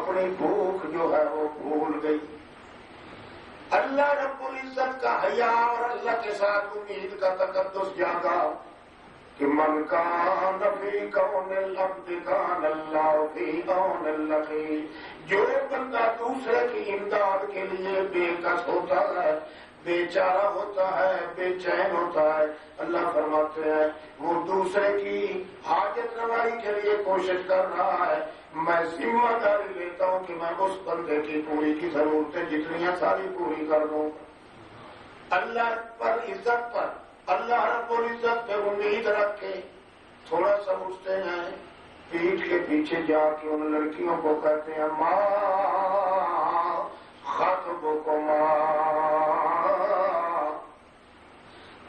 اپنی بھوک جو ہے وہ بھول گئی. اللہ رب العزت کا حیا اور اللہ کے ساتھ امید کا تقدس جاگا کہ من کان فی کون العبد کان اللہ فی کون الأخی. جو بندہ دوسرے کی امداد کے لیے بے کس ہوتا ہے، بے چارہ ہوتا ہے، بے چین ہوتا ہے، اللہ فرماتے ہیں وہ دوسرے کی حاجت روائی کے لیے کوشش کر رہا ہے، میں ذمہ داری لیتا ہوں کہ میں اس بندے کی پوری کی ضرورتیں جتنی ساری پوری کر دوں. اللہ پر عزت پر اللہ رب العزت پہ امید رکھ کے تھوڑا سا اٹھتے ہیں، پیٹھ کے پیچھے جا کے ان لڑکیوں کو کہتے ہیں ماں خطبکما،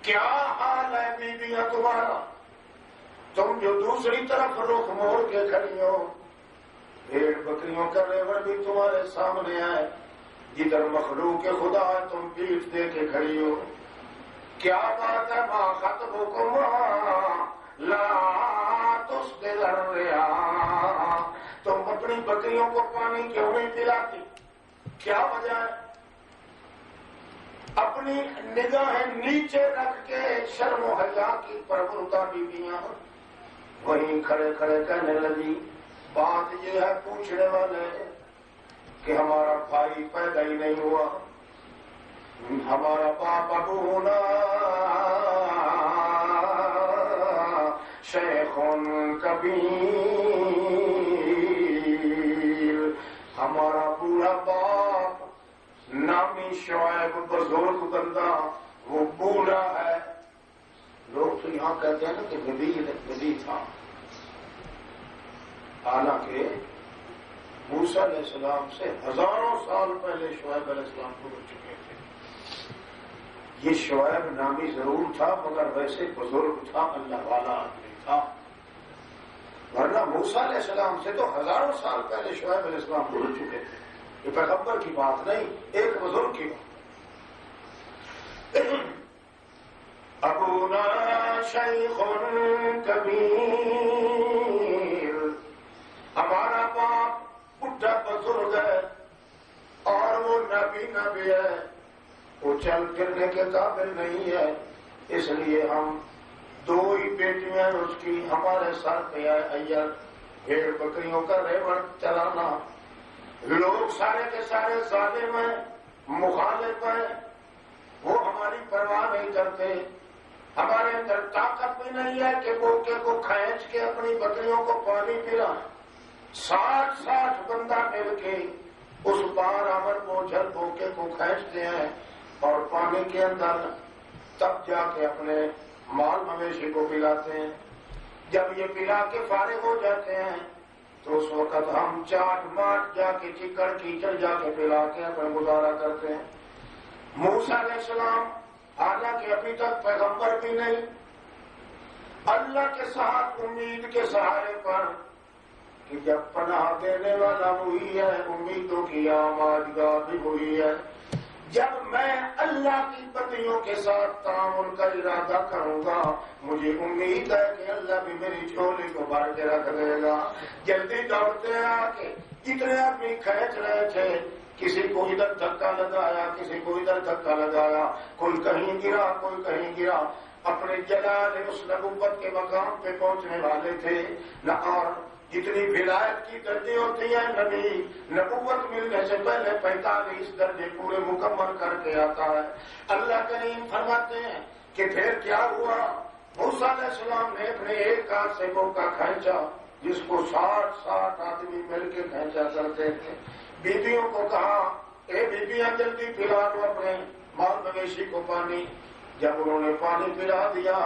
کیا حال ہے بیویاں تمہارا، تم جو دوسری طرف رخ موڑ کے کھڑی ہو، بھیڑ بکریوں کا ریوڑ بھی تمہارے سامنے ہے، جدھر مخلوق خدا ہے تم پیٹھ دے کے کھڑی ہو. کیا بات ہے ما خطبکما لا تسقل الرعاء، تم اپنی بکریوں کو پانی کیوں نہیں پلاتی، کیا وجہ ہے؟ اپنی نگاہیں نیچے رکھ کے شرم و حیا کی پرورتا بیویاں وہیں کھڑے کھڑے کہنے لگی بات یہ ہے پوچھنے والے کہ ہمارا بھائی پیدا ہی نہیں ہوا، ہمارا باپ ابونا شیخ کبیر، ہمارا بوڑھا باپ نامی شعیب بزرگ بندہ وہ بوڑھا ہے. لوگ تو یہاں کہتے ہیں نا کہ بدی تھا، حالانکہ موسیٰ علیہ السلام سے ہزاروں سال پہلے شعیب علیہ السلام گزر چکے تھے. یہ شعیب نامی ضرور تھا مگر ویسے بزرگ تھا، اللہ والا آدمی تھا، ورنہ موسیٰ علیہ السلام سے تو ہزاروں سال پہلے شعیب علیہ السلام گزر چکے تھے. یہ پیغمبر کی بات نہیں، ایک بزرگ کی بات. ابونا شیخ کبیر، ہمارا باپ بڈھا بزرگ ہے اور وہ نبی ہے، وہ چل پھرنے کے قابل نہیں ہے، اس لیے ہم دو ہی بیٹیاں اس کی ہمارے سر پہ آئے، بھیڑ بکریوں کا ریوڑ چلانا. لوگ سارے کے سارے ظالم ہیں، مخالف ہیں، وہ ہماری پرواہ نہیں کرتے. ہمارے اندر طاقت بھی نہیں ہے کہ بوکے کو کھینچ کے اپنی بکریوں کو پانی پلائیں. 60 بندہ مل کے اس بار امر بوجھل بوکے کو کھینچتے ہیں اور پانی کے اندر تب جا کے اپنے مال مویشی کو پلاتے ہیں. جب یہ پلا کے فارغ ہو جاتے ہیں تو اس وقت ہم چاٹ ماٹ جا کے چکڑ کیچڑ جا کے پلا کے اپنا گزارا کرتے ہیں. موسیٰ علیہ السلام حالانکہ ابھی تک پیغمبر بھی نہیں، اللہ کے ساتھ امید کے سہارے پر کہ جب پناہ دینے والا وہی ہے، امیدوں کی آمادگاہ بھی وہی ہے. جب میں اللہ کی بندیوں کے ساتھ تعامل کا ارادہ کروں گا مجھے امید ہے کہ اللہ بھی میری جھولی کو بھر کے رکھ دے گا. جلدی دوڑتے آ کے جتنے آدمی کھینچ رہے تھے، کسی کو ادھر دھکا لگایا، کسی کو ادھر دھکا لگایا، کوئی کہیں گرا کوئی کہیں گرا. اپنے جلال اس نبوت کے مقام پہ پہنچنے والے تھے نہ. اور جتنی ولایت کی درجے ہوتی ہیں، نبی نبوت ملنے سے پہلے 45 درجے پورے مکمل کر کے آتا ہے. اللہ کریم فرماتے ہیں کہ پھر کیا ہوا، موسیٰ علیہ السلام نے اپنے ایک ہاتھ سے بوکا کھینچا جس کو 60 آدمی مل کے کھینچا کرتے تھے. بیویوں کو کہا اے بیویاں جلدی پلا دو اپنے مال مویشی کو پانی. جب انہوں نے پانی پلا دیا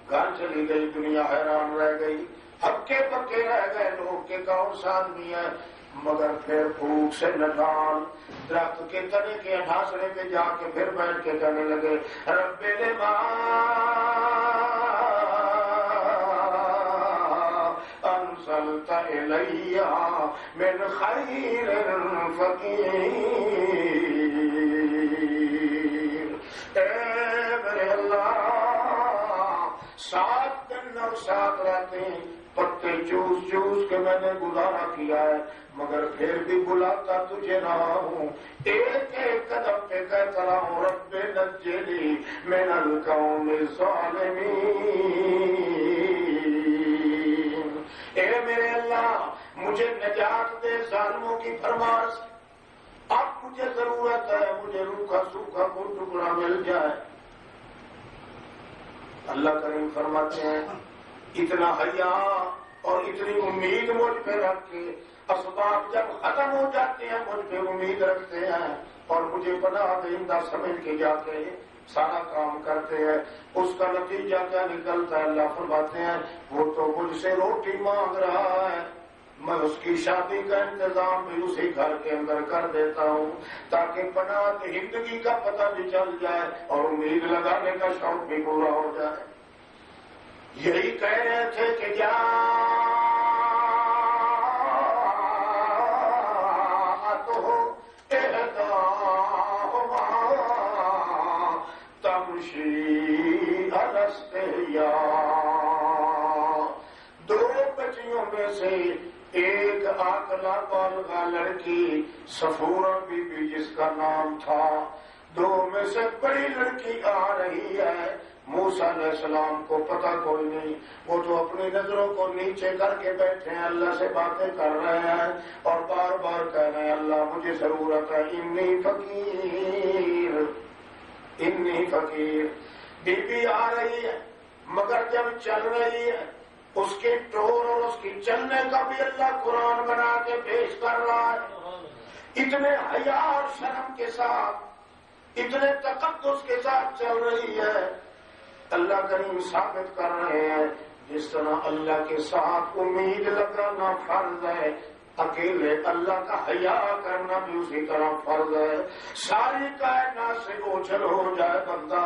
گھر چلی گئی، دنیا حیران رہ گئی، ہکے پکے رہ گئے لوگ کے کون سا آدمی ہے. مگر پھر بھوک سے نڈال درخت کے تنے کے ڈھانسڑے پہ جا کے پھر بیٹھ کے کہنے لگے رب لما انزلت الی من خیر فقیر. اے میرے اللہ، 7 دن اور 7 راتیں پتے چوس چوس کے میں نے گزارا کیا ہے، مگر پھر بھی بلاتا تجھے رہا ہوں، ایک ایک قدم پہ کہتا رہا ہوں رب نجنی من القوم الظالمین، اے میرے اللہ مجھے نجات دے ظالموں کی فرمان سے۔ اب مجھے ضرورت ہے مجھے روکھا سوکھا کوئی ٹکڑا مل جائے۔ اللہ کریم فرماتے ہیں اتنا حیا اور اتنی امید مجھ پہ رکھ کے اسباب جب ختم ہو جاتے ہیں مجھ پہ امید رکھتے ہیں اور مجھے پناہ دہندہ سمجھ کے جاتے ہیں، سارا کام کرتے ہیں، اس کا نتیجہ کیا نکلتا ہے؟ اللہ فرماتے ہیں وہ تو مجھ سے روٹی مانگ رہا ہے، میں اس کی شادی کا انتظام بھی اسی گھر کے اندر کر دیتا ہوں تاکہ پناہ دہندگی کا پتہ بھی چل جائے اور امید لگانے کا شوق بھی پورا ہو جائے۔ یہی کہہ رہے تھے کہ دو بچیوں میں سے ایک عاقلہ بالغہ لڑکی صفورہ بی بی جس کا نام تھا، دو میں سے بڑی لڑکی آ رہی ہے، موسیٰ علیہ السلام کو پتہ کوئی نہیں، وہ تو اپنی نظروں کو نیچے کر کے بیٹھے ہیں، اللہ سے باتیں کر رہے ہیں اور بار بار کہہ رہے ہیں اللہ مجھے ضرورت ہے، انی فقیر انی فقیر۔ بی بی آ رہی ہے مگر جب چل رہی ہے اس کے ٹور اور اس کی چلنے کا بھی اللہ قرآن بنا کے پیش کر رہا ہے، اتنے حیا اور شرم کے ساتھ اتنے تقدس کے ساتھ چل رہی ہے۔ اللہ کریم ثابت کر رہے ہیں جس طرح اللہ کے ساتھ امید لگانا فرض ہے، اکیلے اللہ کا حیا کرنا بھی اسی طرح فرض ہے۔ ساری کائنات سے اوجھل ہو جائے بندہ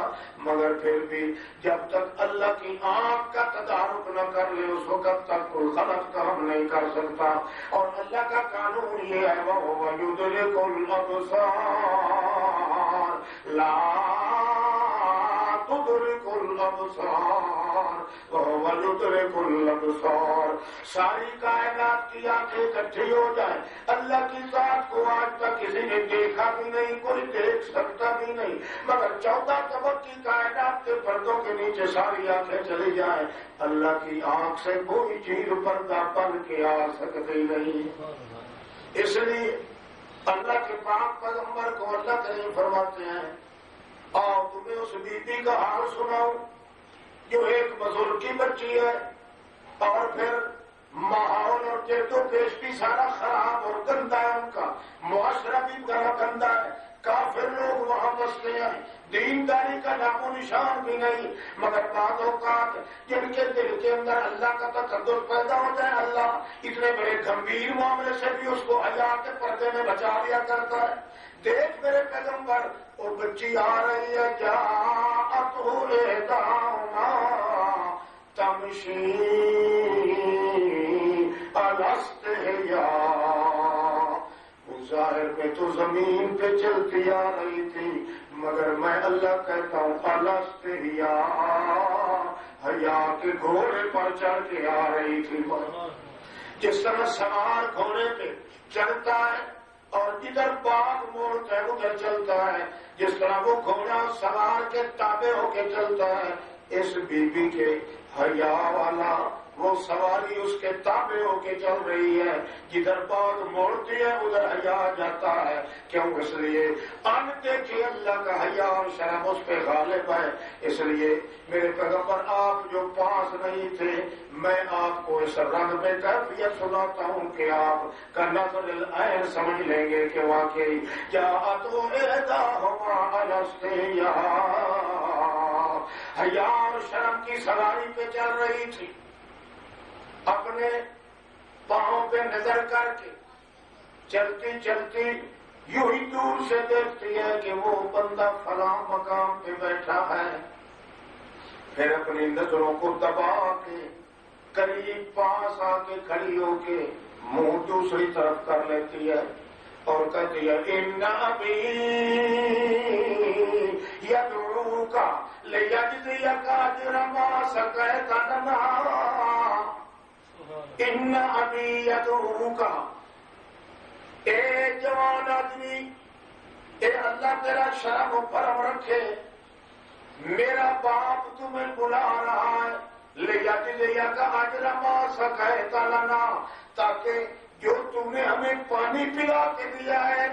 مگر پھر بھی جب تک اللہ کی آنکھ کا تدارک نہ کر لے اس وقت تک کوئی غلط کام نہیں کر سکتا، اور اللہ کا قانون یہ ہے وَهُوَ يُدْرِكُ الْأَبْصَارَ لَا تُدْرِكُ الْأَبْصَارَ وَهُوَ يُدْرِكُ الْأَبْصَارَ۔ ساری کائنات کی آنکھیں اکٹھی ہو جائیں، اللہ کی ذات کو آج تک کسی نے دیکھا بھی نہیں، کوئی دیکھ سکتا بھی نہیں، مگر 14 طبق کی کائنات کے پردوں کے نیچے ساری آنکھیں چلی جائیں، اللہ کی آنکھ سے کوئی چیز پردہ بن کے آ سکتی نہیں۔ اس لیے اللہ کے پاک پیغمبر کو اللہ کریم فرماتے ہیں اور تمہیں اس بی بی کا حال سناؤں جو ایک بزرگ کی بچی ہے اور پھر ماحول اور جد و پیش بھی سارا خراب اور گندا ہے، ان کا معاشرہ بھی بڑا گندا ہے، کافر لوگ وہاں بستے ہیں، دینداری کا نام و نشان بھی نہیں، مگر بعض اوقات جن کے دل کے اندر اللہ کا تقدس پیدا ہو جائے اللہ اتنے بڑے گمبھیر معاملے سے بھی اس کو حیا کے پردے میں بچا لیا کرتا ہے۔ دیکھ میرے پیغمبر وہ بچی آ رہی ہے جاءتہ احداہما تمشی علی استحیاء، ظاہر میں تو زمین پہ چلتی آ رہی تھی مگر میں اللہ کہتا ہوں علی استحیاء، حیا کے گھوڑے پر چڑھ کے آ رہی تھی۔ جس طرح سوار گھوڑے پہ چڑھتا ہے اور جدھر باغ موڑتا ہے ادھر چلتا ہے، جس طرح وہ گھوڑا سوار کے تابع ہو کے چلتا ہے، اس بی بی کے حیا والا وہ سواری اس کے تابع ہو کے چل رہی ہے، جدھر باغ موڑتی ہے ادھر حیا جاتا ہے، کیوں؟ اس لیے ان دیکھے اللہ کا حیا اور شرم اس پہ غالب ہے۔ اس لیے میرے پیغمبر آپ جو پاس نہیں تھے میں آپ کو اس رنگ میں کیفیت سناتا ہوں کہ آپ کا نظر العین سمجھ لیں گے کہ واقعی جاءت احداہما علی استحیاء، حیا اور شرم کی سواری پہ چل رہی تھی، اپنے پاؤں پہ نظر کر کے چلتی چلتی یوں ہی دور سے دیکھتی ہے کہ وہ بندہ فلاں مقام پہ بیٹھا ہے، پھر اپنی نظروں کو دبا کے قریب پاس آ کے کھڑی ہو کے منہ دوسری طرف کر لیتی ہے اور کہتی ہے ان ابی یدعوک لیجزیک اجر ما سقیت لنا، ان ابی یدعوک، اے جوان آدمی، اے اللہ تیرا شرم و کرم رکھے، میرا باپ تمہیں بلا رہا ہے، لیجزیک اجر ما سقیت لنا، تاکہ جو تم نے ہمیں پانی پلا کے دیا ہے،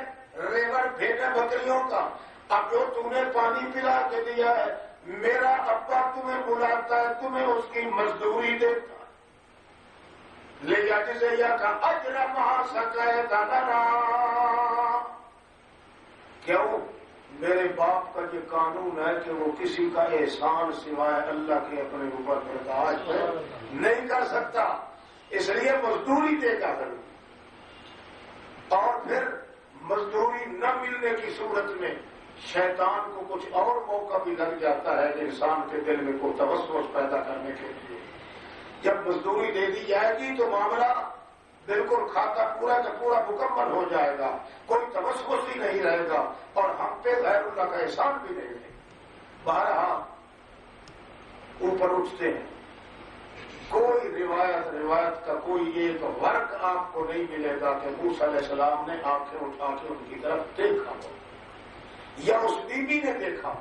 ریور بھیڑیں بکریوں کا، اب جو تم نے پانی پلا کے دیا ہے، میرا ابا تمہیں بلاتا ہے، تمہیں اس کی مزدوری دیتا ہے، لیجزیک اجر ما سقیت لنا۔ کیوں؟ میرے باپ کا یہ قانون ہے کہ وہ کسی کا احسان سوائے اللہ کے اپنے اوپر برداشت نہیں کر سکتا، اس لیے مزدوری دے گا ضرور۔ اور پھر مزدوری نہ ملنے کی صورت میں شیطان کو کچھ اور موقع بھی لگ جاتا ہے انسان کے دل میں کوئی توسوس پیدا کرنے کے لیے۔ جب مزدوری دے دی جائے گی تو معاملہ بالکل کھاتا پورا کا پورا مکمل ہو جائے گا، کوئی توسوس ہی نہیں رہے گا، اور ہم پہ غیر اللہ کا احسان بھی نہیں رہے گا۔ بہرحال اوپر اٹھتے ہیں، کوئی روایت کا کوئی ایک ورق آپ کو نہیں ملے گا کہ موسیٰ علیہ السلام نے آنکھیں اٹھا کے ان کی طرف دیکھا ہو یا اس بی بی نے دیکھا۔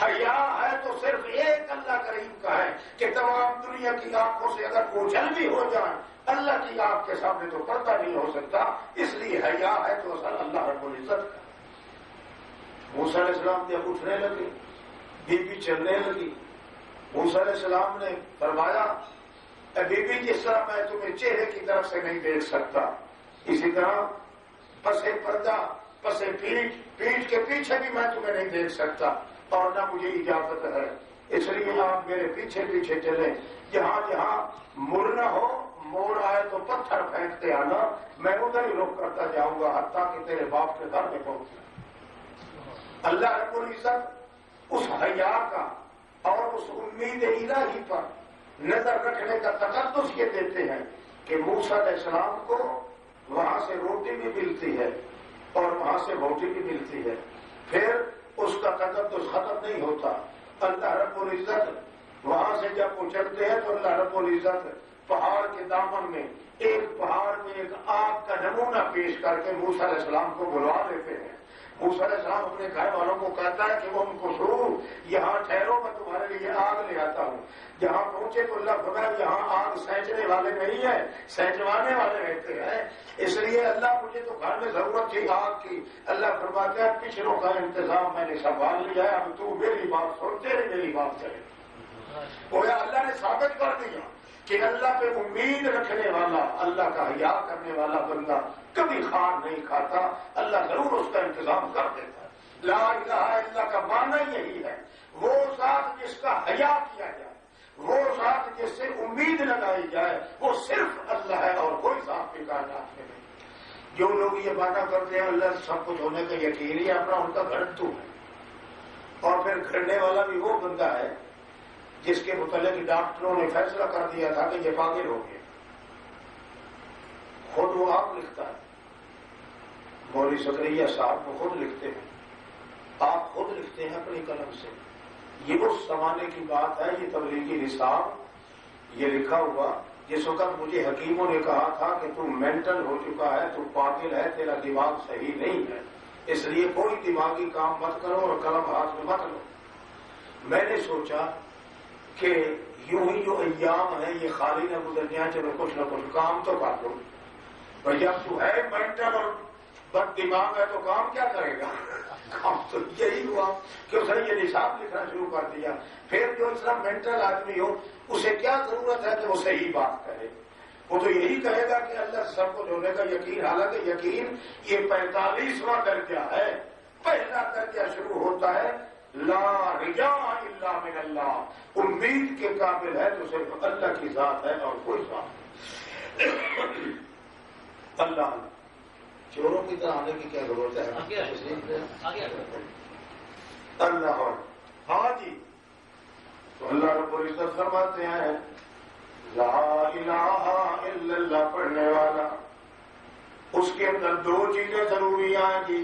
حیا ہے تو صرف ایک اللہ کریم کا ہے کہ تمام دنیا کی آنکھوں سے اگر اوجھل بھی ہو جائے، اللہ کی آنکھ کے سامنے تو پردہ نہیں ہو سکتا، اس لیے حیا ہے تو اصل اللہ رب العزت کا۔ موسیٰ علیہ السلام جب اٹھنے لگے، بی بی چلنے لگی، موسیٰ علیہ السلام نے فرمایا، اے بی بی، جس طرح میں تمہیں چہرے کی طرف سے نہیں دیکھ سکتا، اسی طرح پسے پردہ، پسے پیٹھ کے پیچھے بھی میں تمہیں نہیں دیکھ سکتا، اور نہ مجھے اجازت ہے، اس لیے آپ میرے پیچھے پیچھے چلیں، جہاں جہاں مڑنا ہو، موڑ آئے تو پتھر پھینکتے آنا، میں ادھر ہی رخ کرتا جاؤں گا حتیٰ کہ تیرے باپ کے گھر میں پہنچے۔ اللہ رب العزت اس حیا کا اور اس امید الہی پر نظر رکھنے کا تقدس یہ دیتے ہیں کہ موسیٰ علیہ السلام کو وہاں سے روٹی بھی ملتی ہے اور وہاں سے بوٹی بھی ملتی ہے، پھر اس کا تقدس ختم نہیں ہوتا۔ اللہ رب العزت وہاں سے جب وہ چلتے ہیں تو اللہ رب العزت پہاڑ کے دامن میں ایک پہاڑ میں ایک آگ کا نمونہ پیش کر کے موسیٰ علیہ السلام کو بلوا لیتے ہیں۔ موسیٰ علیہ السلام اپنے گھر والوں کو کہتا ہے کہ وہ ان کو سنو، یہاں ٹھہرو، میں تمہارے لیے آگ لے آتا ہوں۔ جہاں پہنچے تو اللہ فرمایا یہاں آگ سینچنے والے نہیں ہیں، سینچوانے والے رہتے ہیں، اس لیے اللہ مجھے تو گھر میں ضرورت تھی آگ کی، اللہ فرماتا ہے پچھلوں کا انتظام میں نے سنبھال لیا ہے، اب تو میری بات سن، تیری میری بات چلے۔ گویا اللہ نے ثابت کر دیا کہ اللہ پہ امید رکھنے والا، اللہ کا حیا کرنے والا بندہ کبھی خار نہیں کھاتا، اللہ ضرور اس کا انتظام کر دیتا ہے۔ لا الہ الا کا معنی یہی ہے، وہ ذات جس کا حیا کیا جائے، وہ ذات جس سے امید لگائی جائے، وہ صرف اللہ ہے اور کوئی ذات بھی کائنات میں نہیں۔ جو لوگ یہ باتیں کرتے ہیں اللہ سب کچھ ہونے کا یقین ہی اپنا ان کا گھڑتو ہے، اور پھر گھڑنے والا بھی وہ بندہ ہے جس کے متعلق ڈاکٹروں نے فیصلہ کر دیا تھا کہ یہ پاگل ہو گیا، خود وہ آپ لکھتا ہے، مولوی زکریا صاحب وہ خود لکھتے ہیں، آپ خود لکھتے ہیں اپنی قلم سے۔ یہ اس زمانے کی بات ہے، یہ تبلیغی نصاب یہ لکھا ہوا جس وقت مجھے حکیموں نے کہا تھا کہ تو مینٹل ہو چکا ہے، تو پاگل ہے، تیرا دماغ صحیح نہیں ہے، اس لیے کوئی دماغی کام مت کرو اور قلم ہاتھ میں مت لو۔ میں نے سوچا کہ یوں ہی جو ایام ہیں یہ خالی نہ گزر جائیں، چلو کچھ نہ کچھ کام تو کر دو۔ بھائی جب تو ہے مینٹل اور بد دماغ ہے تو کام کیا کرے گا؟ کام تو یہی ہوا کہ اس نے یہ نصاب لکھنا شروع کر دیا۔ پھر جو اس طرح مینٹل آدمی ہو اسے کیا ضرورت ہے کہ وہ صحیح بات کرے؟ وہ تو یہی کہے گا کہ اللہ سب کچھ ہونے کا یقین، حالانکہ یقین یہ 45واں درجہ ہے۔ پہلا درجہ شروع ہوتا ہے لا رجاء الا من اللہ، امید کے قابل ہے تو صرف اللہ کی ذات ہے اور کوئی ذات نہیں۔ اللہ چوروں کی طرح آنے کی کیا ضرورت ہے؟ اللہ ہاں جی، تو اللہ رب العزت فرماتے ہیں لا الہ الا اللہ پڑھنے والا، اس کے اندر دو چیزیں ضروری آئیں گی۔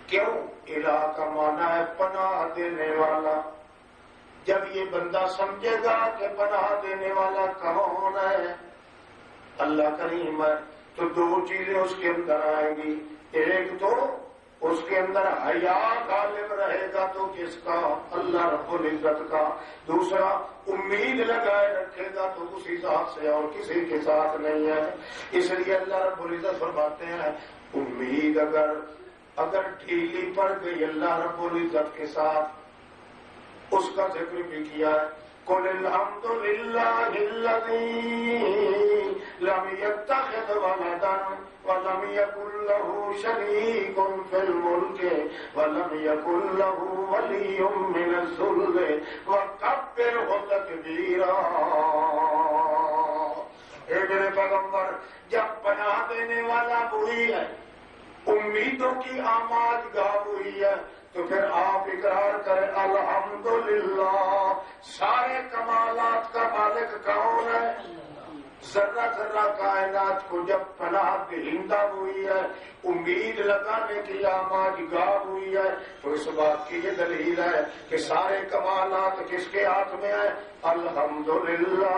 کیوں؟ الہ کا معنی ہے پناہ دینے والا، جب یہ بندہ سمجھے گا کہ پناہ دینے والا کون ہے، اللہ کریم ہے، تو دو چیزیں اس کے اندر آئیں گی. ایک تو اس کے اندر حیا غالب رہے گا، تو کس کا؟ اللہ رب العزت کا. دوسرا امید لگائے رکھے گا تو اسی ذات سے اور کسی کے ساتھ نہیں ہے. اس لیے اللہ رب العزت فرماتے ہیں امید اگر ڈھیلی پڑ گئی اللہ رب العزت کے ساتھ، اس کا ذکر بھی کیا ہے. قل الحمد للہ الذی لم یتخذ ولدا ولم یکن له شریک فی الملک ولم یکن له ولی من الذل وکبرہ تکبیرا. اے میرے پیغمبر، جب پناہ دینے والا وہی ہے، امیدوں کی آماد گاہ ہوئی ہے، تو پھر آپ اقرار کریں الحمدللہ. سارے کمالات کا مالک کون ہے؟ ذرہ ذرہ کائنات کو جب پناہ دہندہ ہوئی ہے، امید لگانے کی آماد گاہ ہوئی ہے، تو اس بات کی یہ دلیل ہے کہ سارے کمالات کس کے ہاتھ میں ہیں؟ الحمدللہ.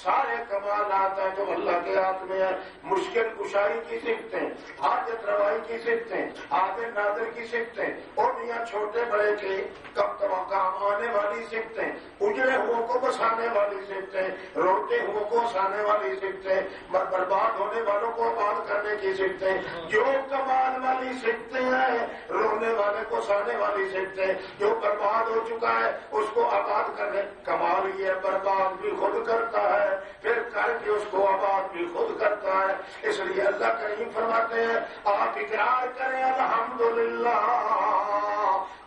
سارے کمالات ہیں جو اللہ کے ہاتھ میں ہے. مشکل کشائی کی صفتیں، حاجت روائی کی صفتیں، حاضر ناظر کی صفتیں، اور میاں چھوٹے بڑے کے کام آنے والی صفتیں، اجڑے ہوں کو بسانے والی صفتیں، روتے ہوں کو ہنسانے والی صفتیں، برباد ہونے والوں کو آباد کرنے کی صفتیں. جو کمال والی صفتیں ہیں، رونے والے کو ہنسانے والی صفتیں. جو برباد ہو چکا ہے اس کو آباد کرنے. کمال یہ برباد بھی خود کرتا ہے، پھر کر کے اس کو آباد بھی خود کرتا ہے. اس لیے اللہ کریم فرماتے ہیں آپ اقرار کریں الحمدللہ.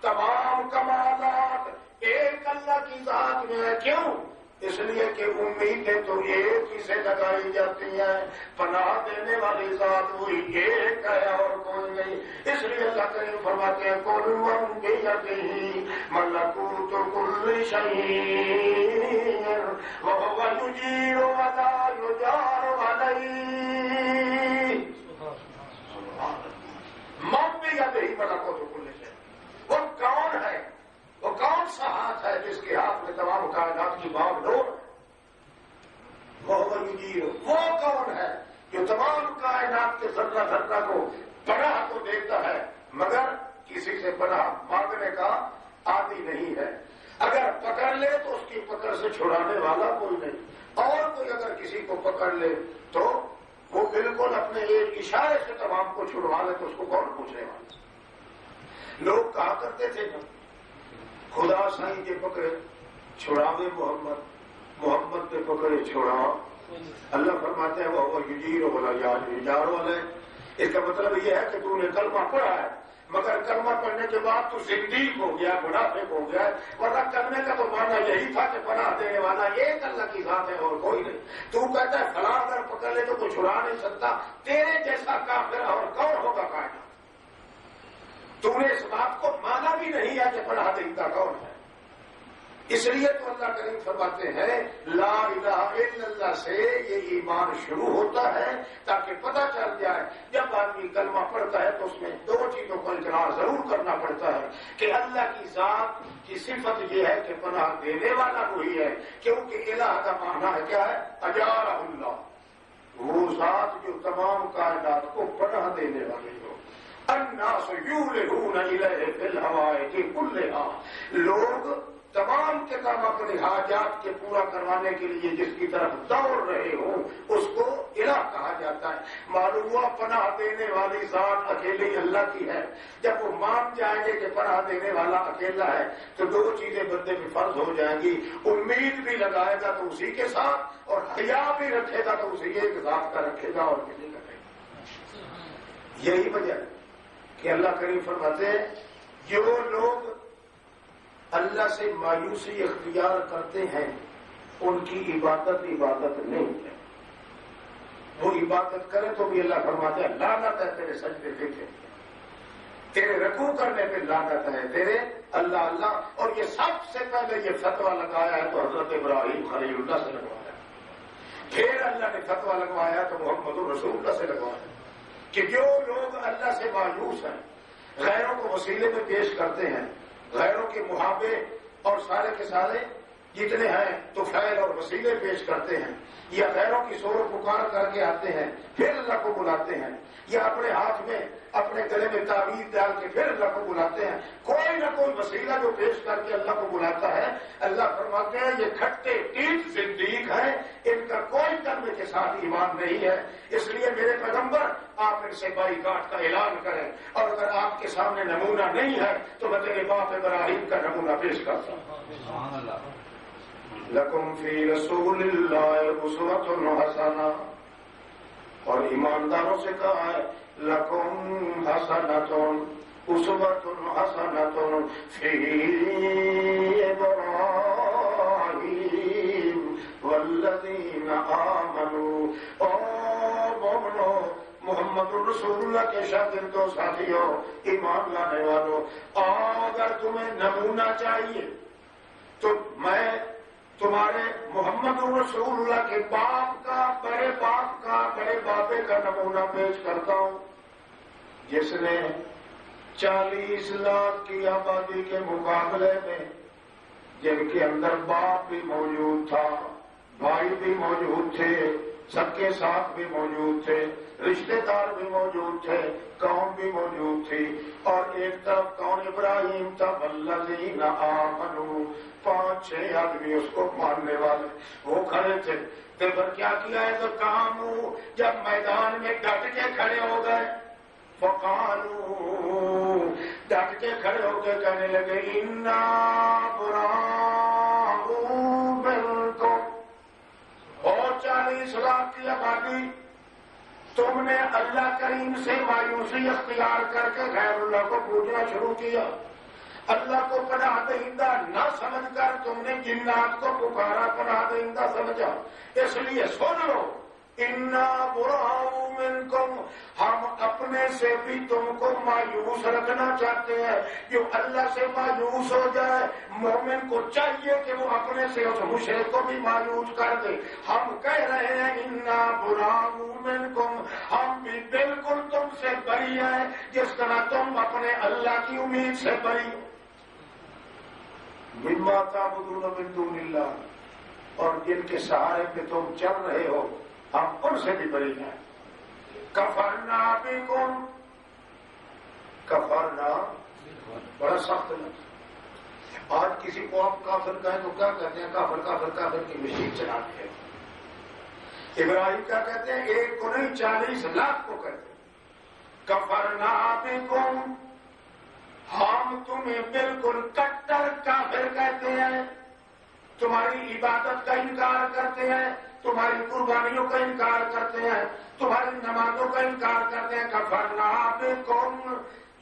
تمام کمالات ایک اللہ کی ذات میں ہے. کیوں؟ اس لیے کہ امیدیں تو ایک ہی سے لگائی جاتی ہیں. پناہ دینے والی ذات وہی ایک ہے اور کوئی نہیں. اس لیے اللہ کریم فرماتے ہیں قل من بیدہ ملکوت کل شیء وہو یجیر ولا یجار علیہ. من بیدہ ملکوت کل شیء، وہ کون ہے؟ وہ کون سا ہاتھ ہے جس کے ہاتھ میں تمام کائنات کی باغ ڈور؟ وہ کون ہے جو تمام کائنات کے ذرہ ذرہ کو پناہ کو دیتا ہے مگر کسی سے پناہ مانگنے کا عادی نہیں ہے. اگر پکڑ لے تو اس کی پکڑ سے چھڑانے والا کوئی نہیں، اور کوئی اگر کسی کو پکڑ لے تو وہ بالکل اپنے ایک اشارے سے تمام کو چھڑوا لے تو اس کو کون پوچھنے والا. لوگ کہا کرتے تھے خدا سائیں کے پکڑے چھڑاوے محمد، محمد کے پکڑے چھوڑا. اللہ فرماتے ہیں وہ یجیر ولا یجار والے. اس کا مطلب یہ ہے کہ تو نے کلمہ پڑھا ہے مگر کلمہ پڑھنے کے بعد تو زندیق ہو گیا، منافق ہو گیا. ورنہ کرنے کا تو معنی یہی تھا کہ پناہ دینے والا ایک اللہ کی ذات ہے اور کوئی نہیں. تو کہتا ہے فلاں اگر پکڑ لے تو کوئی چھڑا نہیں سکتا. تیرے جیسا کافر اور کون ہوگا کائنات؟ تو نے اس بات کو مانا بھی نہیں ہے کہ پناہ دیتا کون ہے. اس لیے تو اللہ کریم فرماتے ہیں لا الہ الا اللہ سے یہ ایمان شروع ہوتا ہے تاکہ پتہ چل جائے. جب آدمی کلمہ پڑھتا ہے تو اس میں دو چیزوں کا اقرار ضرور کرنا پڑتا ہے کہ اللہ کی ذات کی صفت یہ ہے کہ پناہ دینے والا وہی ہے، کیونکہ الہ کا معنی ہے کیا ہے؟ اجارہ اللہ، وہ ذات جو تمام کائنات کو پناہ دینے والی ہو. الناس یولہون الیہ فی الحوائج کلھا، لوگ تمام کے تمام اپنی حاجات کے پورا کروانے کے لیے جس کی طرف دوڑ رہے ہوں اس کو الہ کہا جاتا ہے. معلوم ہوا پناہ دینے والی ذات اکیلی اللہ کی ہے. جب وہ مان جائیں گے کہ پناہ دینے والا اکیلا ہے تو دو چیزیں بندے پہ فرض ہو جائیں گی. امید بھی لگائے گا تو اسی کے ساتھ، اور حیا بھی رکھے گا تو اسی ایک ذات کا رکھے گا اور کسی کا نہیں. یہی وجہ ہے کہ اللہ کریم فرماتے ہیں جو لوگ اللہ سے مایوسی اختیار کرتے ہیں ان کی عبادت نہیں ہے. وہ عبادت کرے تو بھی اللہ فرماتے ہیں لعنت ہے تیرے سجدے پہ، تیرے رکوع کرنے پہ لعنت ہے، تیرے اللہ اللہ. اور یہ سب سے پہلے یہ فتویٰ لگایا ہے تو حضرت ابراہیم خلیل اللہ سے لگوایا، پھر اللہ نے فتویٰ لگوایا تو محمد رسول اللہ سے لگوایا کہ جو لوگ اللہ سے مایوس ہیں، غیروں کو وسیلے میں پیش کرتے ہیں، غیروں کے محابے اور سارے کے سارے جتنے ہیں تو فعل اور وسیلے پیش کرتے ہیں، یا غیروں کی شور و پکار کر کے آتے ہیں پھر اللہ کو بلاتے ہیں، یا اپنے ہاتھ میں اپنے گلے میں تعویذ ڈال کے پھر اللہ کو بلاتے ہیں، کوئی نہ کوئی وسیلہ جو پیش کر کے اللہ کو بلاتا ہے۔ اللہ فرماتے ہیں یہ کھٹے ٹیٹ زندیق ہیں، ان کا کوئی کلمے کے ساتھ ایمان نہیں ہے، اس لیے میرے پیغمبر آپ ان سے بائیکاٹ کا اعلان کریں، اور اگر آپ کے سامنے نمونہ نہیں ہے تو میں تیرے باپ ابراہیم کا نمونہ پیش کرتا ہوں۔ لکم فی رسول اللہ اسوۃ حسنہ، اور ایمانداروں سے کہا ہے لکم حسنۃ اسوۃ حسنۃ فی ابراہیم والذین آمنوا۔ اور مومنو، محمد الرسول اللہ کے شاگردوں، ساتھیوں، ایمان لانے والوں، اگر تمہیں نمونہ چاہیے تو میں تمہارے محمد الرسول اللہ کے باپ کا، بڑے باپ کا، بڑے باپے کا نمونہ پیش کرتا ہوں، جس نے 40 لاکھ کی آبادی کے مقابلے میں، جن کے اندر باپ بھی موجود تھا، بھائی بھی موجود تھے، سب کے ساتھ بھی موجود تھے، رشتہ دار بھی موجود تھے، قوم بھی موجود تھی، اور ایک طرف کون ابراہیم تھا، والذین آمنوا، 5-6 آدمی اس کو ماننے والے وہ کھڑے تھے۔ دل پر کیا کیا ہے تو کامو، جب میدان میں ڈٹ کے کھڑے ہو گئے، فقالو، ڈٹ کے کھڑے ہو کے کہنے لگے انا براء منکم، اور 40 لاکھ کی آبادی، تم نے اللہ کریم سے مایوسی اختیار کر کے غیر اللہ کو پوجنا شروع کیا، اللہ کو پناہ دہندہ نہ سمجھ کر تم نے جنات کو پکارا، پناہ دہندہ سمجھا، اس لیے سن لو انا براء منکم، ہم اپنے سے بھی تم کو مایوس رکھنا چاہتے ہیں، جو اللہ سے مایوس ہو جائے مومن کو چاہیے کہ وہ اپنے سے اس مشرک کو بھی مایوس کر دے۔ ہم کہہ رہے ہیں انا براء منکم، ہم بھی بالکل تم سے بری ہیں جس طرح تم اپنے اللہ کی امید سے بری ہو۔ مما تعبدون من دون اللہ، اور جن کے سہارے پہ تم چل رہے ہو ہم ان سے بھی بری ہیں۔ کفرنا بکم، کفرنا بڑا سخت لفظ، آج کسی کو آپ کافر کہیں تو کیا کہتے ہیں؟ کافر کافر کافر کی مشین چلاتے ہیں۔ ابراہیم کیا کہتے ہیں؟ ایک کو نہیں 40 لاکھ کو کہتے ہیں۔ کفرنا بکم، ہم تمہیں بالکل کٹر کافر کہتے ہیں، تمہاری عبادت کا انکار کرتے ہیں، تمہاری قربانیوں کا انکار کرتے ہیں، تمہاری نمازوں کا انکار کرتے ہیں۔ کفرنا بکم،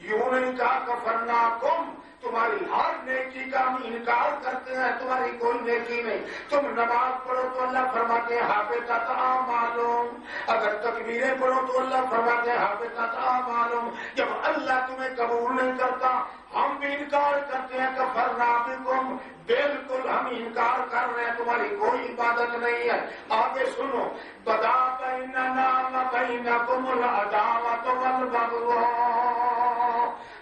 یوں نہیں کہا کفرنا کم، تمہاری ہر نیکی کا ہم انکار کرتے ہیں، تمہاری کوئی نیکی نہیں۔ تم نماز پڑھو تو اللہ فرماتے ہیں حبطت اعمالکم، اگر تکبیریں پڑھو تو اللہ فرماتے ہیں حبطت اعمالکم۔ جب اللہ تمہیں قبول نہیں کرتا ہم بھی انکار کرتے ہیں۔ کفرنا بکم، بالکل ہم انکار کر رہے ہیں، تمہاری کوئی عبادت نہیں ہے۔ آگے سنو، بدا بیننا و بینکم العداوۃ والبغضاء،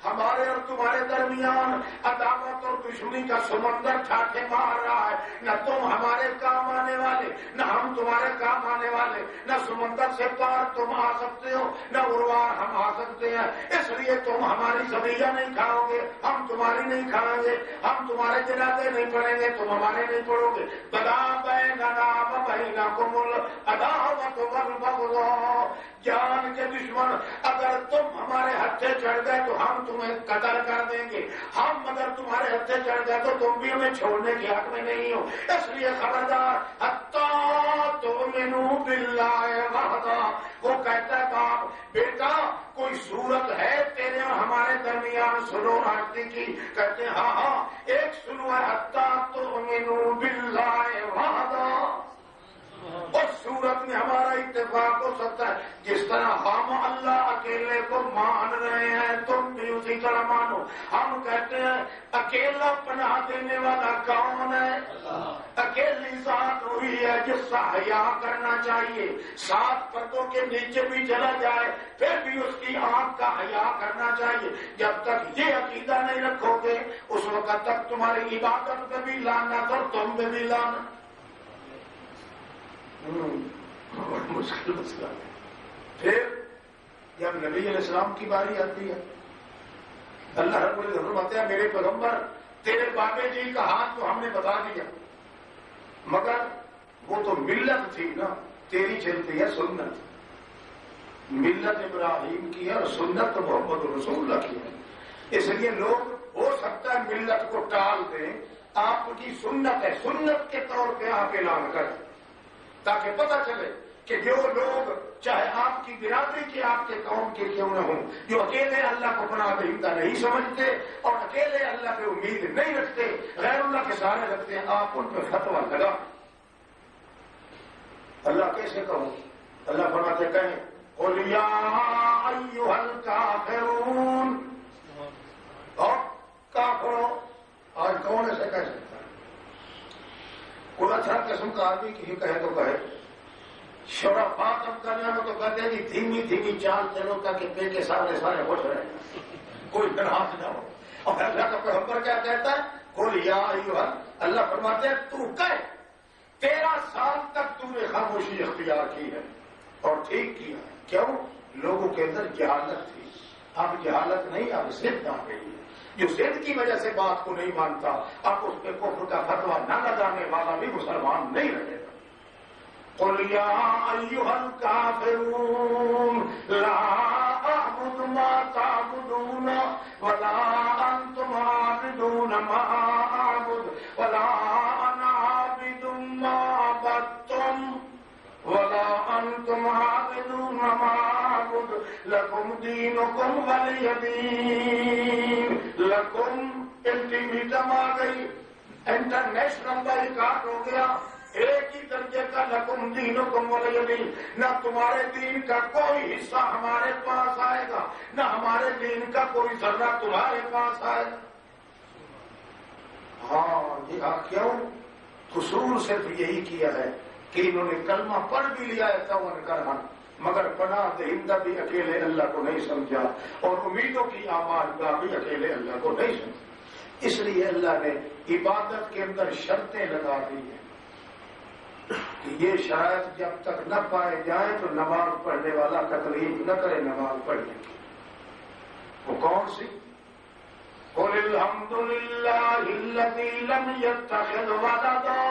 ہمارے اور تمہارے درمیان عداوت اور دشمنی کا سمندر ٹھاٹھے مار رہا ہے، نہ تم ہمارے کام آنے والے نہ ہم تمہارے کام آنے والے، نہ سمندر سے پار تم آ سکتے ہو نہ اروار ہم آ سکتے ہیں، اس لیے تم ہماری زبیہ نہیں کھاؤ گے، ہم تمہاری نہیں کھائیں گے، ہم تمہارے جنازے نہیں پڑھیں گے، تم ہمارے نہیں پڑھو گے۔ بدا بیننا و بینکم العداوۃ والبغضاء، جان کے دشمن، اگر تم ہمارے ہتھے چڑھ گئے تو ہم تمہیں قتل کر دیں گے، ہم اگر تمہارے ہتھے چڑھ گئے تو تم بھی ہمیں چھوڑنے کے حق میں نہیں ہو، اس لیے خبردار حتی تؤمنوا باللہ وحدہ۔ وہ کہتا ہے باپ بیٹا کوئی صورت ہے تیرے اور ہمارے درمیان سلو آٹتی کی؟ کہتے ہیں ہاں ہاں ایک سلو ہے، حتی تؤمنوا باللہ وحدہ، اس صورت میں ہمارا اتفاق ہو سکتا ہے، جس طرح ہم اللہ اکیلے کو مان رہے ہیں تم بھی اسی طرح مانو۔ ہم کہتے ہیں اکیلا پناہ دینے والا کون ہے؟ اکیلی ذات وہی ہے جس سے حیا کرنا چاہیے، 7 پردوں کے نیچے بھی چلا جائے پھر بھی اس کی آنکھ کا حیا کرنا چاہیے۔ جب تک یہ عقیدہ نہیں رکھو گے اس وقت تک تمہاری عبادت پہ بھی لعنت اور تم پہ بھی لعنت. مشکل مسئلہ ہے. پھر جب نبی علیہ السلام کی باری آتی ہے اللہ رب العزت فرماتے ہیں میرے پیغمبر تیرے بابے جی کا ہاتھ تو ہم نے بتا دیا مگر وہ تو ملت تھی نا تیری چلتی ہے سنت. ملت ابراہیم کی ہے اور سنت تو محمد رسول اللہ کی ہے. اس لیے لوگ ہو سکتا ہے ملت کو ٹال دیں آپ کی سنت ہے سنت کے طور پہ آپ اعلان کریں تاکہ پتہ چلے کہ جو لوگ چاہے آپ کی برادری کے آپ کے قوم کے کیوں نہ ہوں جو اکیلے اللہ کو پناہ دہندہ نہیں سمجھتے اور اکیلے اللہ پہ امید نہیں رکھتے غیر اللہ کے سہارے رکھتے ہیں آپ ان پہ فتویٰ لگا. اللہ کیسے کہوں اللہ فرماتے کہیں قل یا ایھا الکافرون. اور کافروں آج کون ایسے کہہ سکتا ہے؟ کوئی اچھا قسم کا آدمی کسی کہے تو کہے شرفا کم کرنے میں تو کہتے ہیں کہ دھیمی دھیمی چال چلو تاکہ پے کے سارے خوش رہے کوئی ناراض نہ ہو. اور اللہ کا پیغمبر کیا کہتا ہے قل یا ایھا اللہ فرماتے ہیں تو کہہ 13 سال تک تو نے خاموشی اختیار کی ہے اور ٹھیک کیا ہے. کیوں؟ لوگوں کے اندر جہالت تھی. اب جہالت نہیں اب ضد آ گئی ہے. جو ضد کی وجہ سے بات کو نہیں مانتا اب اس پہ کفر کا فتویٰ نہ لگانے والا بھی مسلمان نہیں رہے گا. قل یا ایھا الکافرون لا اعبد ما تعبدون ولا انتم عابدون ما اعبد ولا انا عابد ما عبدتم ولا انتم عابدون ما اعبد لکم دینکم ولی دین. لکم الٹیمیٹم آ گئی انٹرنیشنل بائیکاٹ ہو گیا. ایک ہی درجے کا لکم دینکم ولی دین. نہ تمہارے دین کا کوئی حصہ ہمارے پاس آئے گا نہ ہمارے دین کا کوئی ذرہ تمہارے پاس آئے گا. ہاں جی ہاں کیوں؟ قصور صرف یہی کیا ہے کہ انہوں نے کلمہ پڑھ بھی لیا ہے تون کرہن مگر پناہ دہندہ بھی اکیلے اللہ کو نہیں سمجھا اور امیدوں کی آواز کا بھی اکیلے اللہ کو نہیں سمجھا. اس لیے اللہ نے عبادت کے اندر شرطیں لگا دی ہیں کہ یہ شرائط جب تک نہ پائے جائیں تو نماز پڑھنے والا تکلیف نہ کرے نماز پڑھنے کی. وہ کون سی؟ قل الحمد للہ الذی لم یتخذ ولدا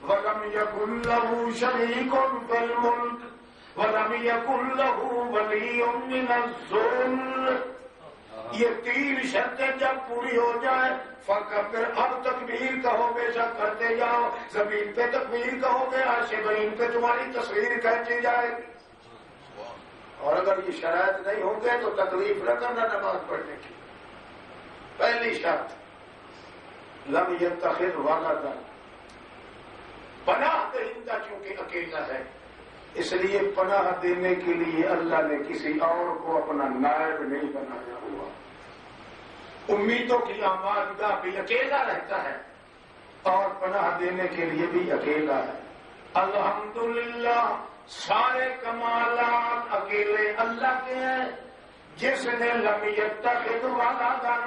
ولم یکن لہ شریک فی الملک ولم یکن لہ ولی من الذل. یہ 3 شرطیں جب پوری ہو جائیں فکبر اب تکبیر کہو بے شک کرتے جاؤ. زمین پہ تکبیر کہو گے عرش برین پہ تمہاری تصویر کھینچی جائے گی. اور اگر یہ شرائط نہیں ہوں گے تو تکلیف نہ کرنا نماز پڑھنے کی. پہلی شرط لم یتخذ ولدا پناہ دہندہ چونکہ اکیلا ہے اس لیے پناہ دینے کے لیے اللہ نے کسی اور کو اپنا نائب نہیں بنایا ہوا. امیدوں کی آواز کا بھی اکیلا رہتا ہے اور پناہ دینے کے لیے بھی اکیلا ہے. الحمدللہ سارے کمالات اکیلے اللہ کے ہیں جس نے لم یتخذ ولدا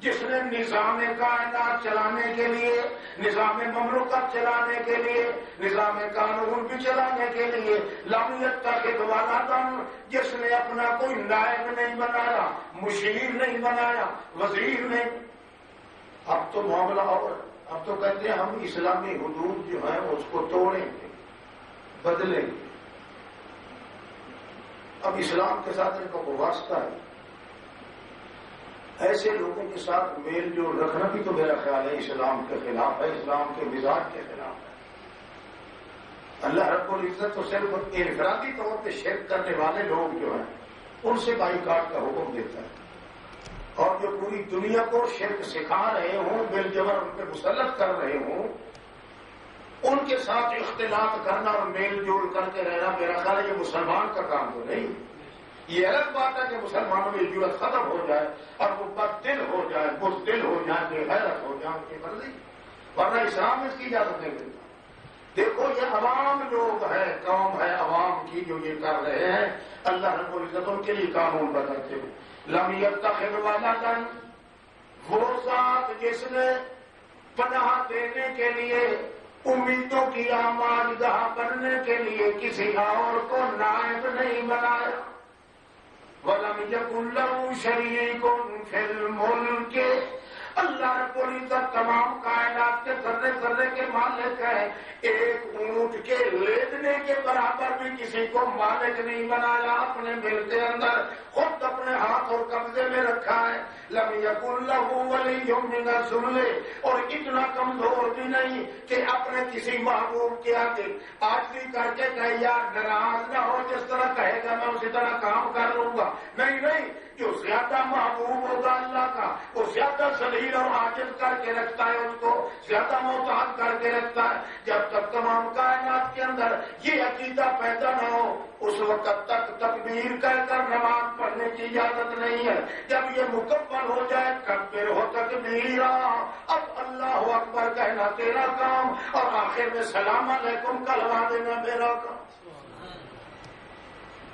جس نے نظام کائنات چلانے کے لیے نظام مملکت چلانے کے لیے نظام قانون بھی چلانے کے لیے لم یتخذ ولدا جس نے اپنا کوئی نائب نہیں بنایا مشیر نہیں بنایا وزیر نہیں. اب تو معاملہ اور اب تو کہتے ہیں ہم اسلامی حدود جو ہیں اس کو توڑیں گے بدلیں گے. اب اسلام کے ساتھ ان کا کوئی واسطہ ہے. ایسے لوگوں کے ساتھ میل جول رکھنا بھی تو میرا خیال ہے اسلام کے خلاف ہے اسلام کے مزاج کے خلاف ہے. اللہ رب العزت تو صرف انفرادی طور پہ شرک کرنے والے لوگ جو ہیں ان سے بائیکاٹ کا حکم دیتا ہے اور جو پوری دنیا کو شرک سکھا رہے ہوں بالجبر ان پہ مسلط کر رہے ہوں ان کے ساتھ اختلاط کرنا اور میل جول کر کے رہنا میرا خیال ہے یہ مسلمان کا کام تو نہیں. یہ الگ بات ہے کہ مسلمانوں میں جرأت ختم ہو جائے اور وہ بد دل ہو جائے بزدل ہو جائے بے غیرت ہو جائے ان کی مرضی ورنہ اسلام اس کی اجازت نہیں دیتا. دیکھو یہ عوام لوگ ہیں قوم ہے عوام کی جو یہ کر رہے ہیں اللہ رب العزت ان کے لیے قانون بدلتے لم یتخذ ولدا وہ ذات جس نے پناہ دینے کے لیے امیدوں کی آمادگاہ بننے کے لیے کسی اور کو نائب نہیں بنایا. وَلَمْ يَكُنْ لَهُ شَرِيكٌ فِي الْمُلْكِ. اللہ رب العزت تمام کائنات کے ذرے ذرے کے مالک ہے. ایک اونٹ کے لیدنے کے برابر بھی کسی کو مالک نہیں بنایا. اپنے ملک کے اندر خود اپنے ہاتھ اور قبضے میں رکھا ہے. لم یکن لہ ولی من الذل. اور اتنا کمزور بھی نہیں کہ اپنے کسی محبوب کے آگے عاجزی کر کے کہے یار ناراض نہ ہو، جس طرح کہے گا میں اسی طرح کام کر لوں گا. نہیں، جو زیادہ محبوب ہوگا اللہ کا وہ زیادہ ذلیل اور عاجز کر کے رکھتا ہے، اس کو زیادہ محتاج کر کے رکھتا ہے. جب تک تمام کائنات کے اندر یہ عقیدہ پیدا نہ ہو اس وقت تک تکبیر کہہ کر نماز پڑھنے کی اجازت نہیں ہے. جب یہ مکمل ہو جائے کبر ہو تکبیرا، اب اللہ اکبر کہنا تیرا کام اور آخر میں سلام علیکم کہلوا دینا میرا کام.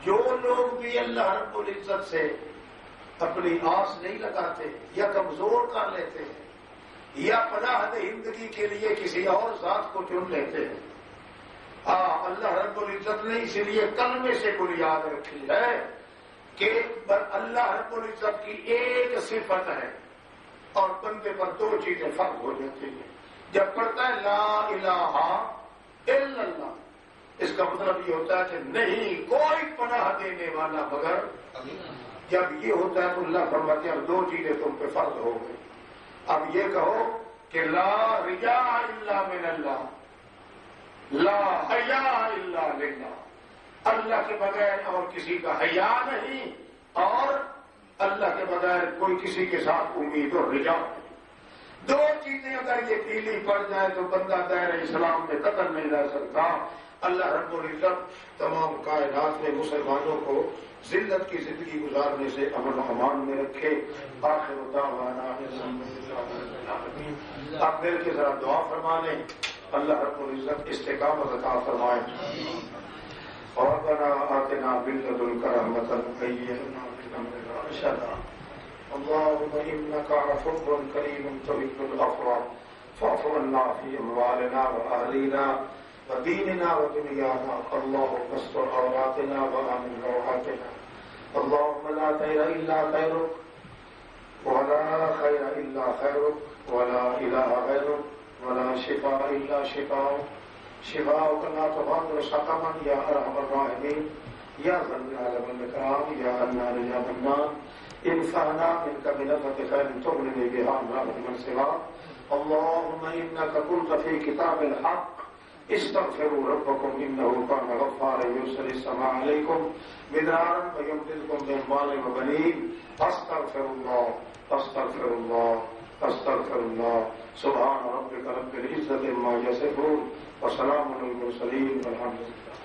جو لوگ بھی اللہ رب العزت سے اپنی آس نہیں لگاتے یا کمزور کر لیتے ہیں یا پناہ دہندگی کے لیے کسی اور ذات کو چن لیتے ہیں، اللہ رب العزت نے اسی لیے کلمے سے بنیاد رکھی ہے کہ اللہ رب العزت کی ایک صفت ہے اور بندے پر دو چیزیں فرض ہو جاتی ہیں. جب پڑھتا ہے لا الہ الا اللہ، اس کا مطلب یہ ہوتا ہے کہ نہیں کوئی پناہ دینے والا مگر. جب یہ ہوتا ہے تو اللہ فرماتے ہیں دو چیزیں تم پہ فرض ہو گئی. اب یہ کہو کہ لا رجا الا من اللہ، لا حیا الا للہ. اللہ کے بغیر اور کسی کا حیا نہیں اور اللہ کے بغیر کوئی کسی کے ساتھ امید اور رجا نہیں. دو چیزیں اگر یہ پیلی پڑ جائے تو بندہ دائرہ اسلام میں قتل نہیں رہ سکتا. اللہ رب العزت تمام کائنات میں مسلمانوں کو ذلت کی زندگی گزارنے سے امن و امان میں رکھے. آخر دعوانا آپ مل کے ذرا دعا فرما لیں. اللہ رب العزت استقامت عطا فرمائے. ربنا آتنا من لدنک رحمۃ وہیئ لنا من امرنا رشدا. اللهم انك عفو کریم تحب العفو فاعف عنا في اموالنا واهلنا وديننا ودنيانا. اللهم استر عوراتنا وآمن روعاتنا. اللهم لا خير إلا خيرك ولا خير إلا خيرك ولا إله غيرك ولا شفاء إلا شفاءك. شفاءك لا تغادر سقما يا أرحم الراحمين يا ذا الجلال والإكرام يا حنان يا منان. انفعنا منك بنفحة خير تغنني بها عن رحمة من سواك. اللهم إنك قلت في كتاب الحق استغفروا ربكم انه كان غفارا يرسل السماء عليكم مدرارا ويمددكم باموال وبنين. استغفر الله استغفر الله استغفر الله. سبحان ربك رب العزة عما يصفون وسلام على المرسلين والحمد لله.